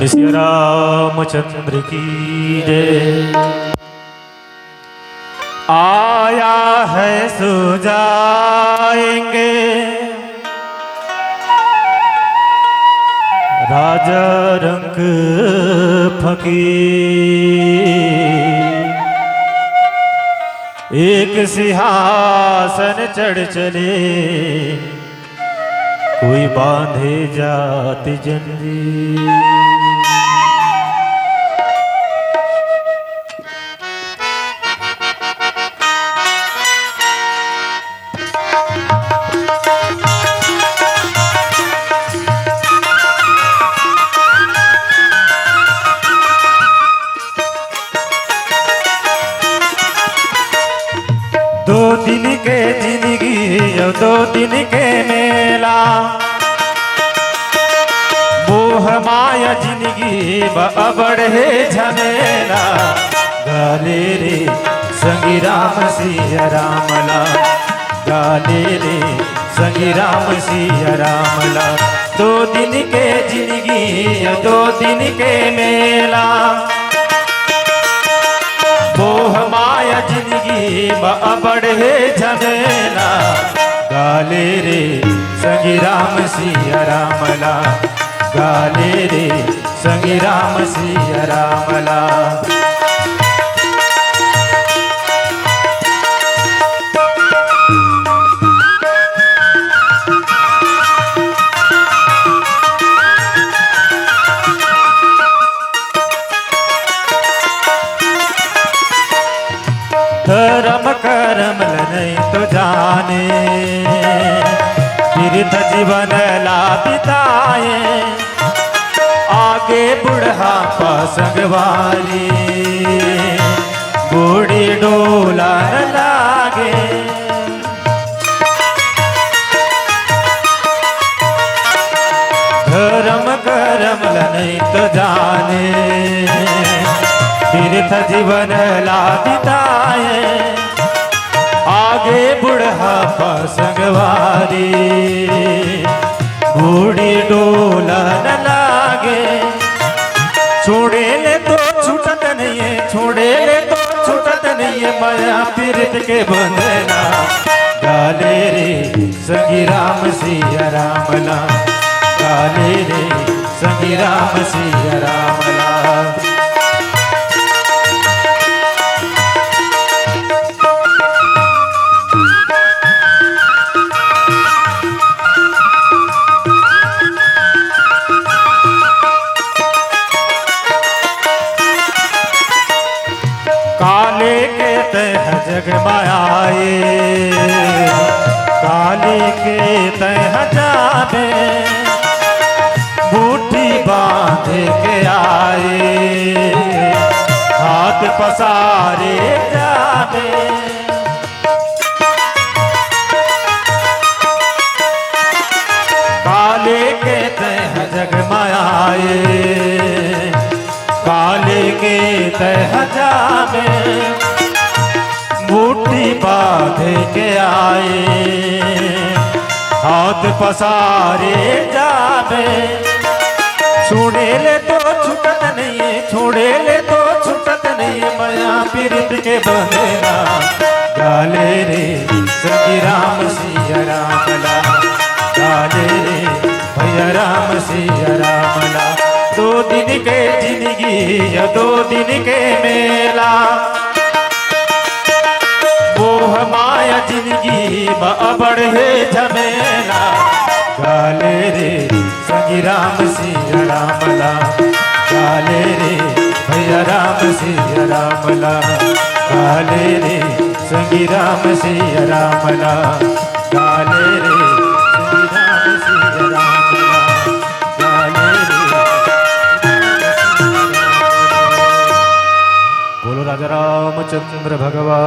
श्री रामचंद्र की जय। आया है सो जाएंगे राजा रंग फकीर, एक सिंहासन चढ़ चले कोई बांधे जाति जंजीर। दो दिन के जिंदगी और दो दिन के मेला, मोह माया जिंदगी बढ़े झमेला। गाले रे संगी राम सिया रामला, गाले रे संगी राम सिया रामला। दो दिन के जिंदगी और दो दिन के मेला, मोह माया जिंदगी बढ़े झमेला। गाले रे संगी राम सिया रामला, गाले रे संगी राम सिया रामला। धर्म कर्म नहीं तो जाने, तीर्थ जीवन ला बिताए। आगे बुढ़ापा संगवारी, बूढ़ी डोला न लागे। धर्म कर्म नहीं तो जाने, तीर्थ जीवन ला बिताए। आगे बुढ़ापा संगवारी, बूढ़ी डोला न लागे। छोड़े ले तो छूटत नहीं है, छोड़े ले तो छूटत नहीं है माया पीरित के बंधना। गाले रे संगी राम सिया रामला, गाले रे संगी राम सिया रामला। काले के तह जग मायाए, काले के तह जाबे। बूटी बांध के आए, हाथ पसारे जाबे। काले के तह जग मायाए, काले के तह जाबे। बूटी बांध के आए, हाथ पसारे जाबे। छोड़े ले तो छूटत नहीं है, छोड़े ले तो छूटत नहीं है माया पीरित के बंधना। गाले रे संगी राम सिया रामला, गाले रे भैया राम सिया रामला। दो दिन के जिंदगी या दो दिन के मेला, मोह माया जिंदगी बढ़े झमेला। गाले रे संगी राम सिया रामला, गाले रे भैया राम सिया रामला। गाले रे संगी राम सिया रामला, गाले रे संगी राम सिया रामला। गाले रे बोलो राजा रामचंद्र भगवान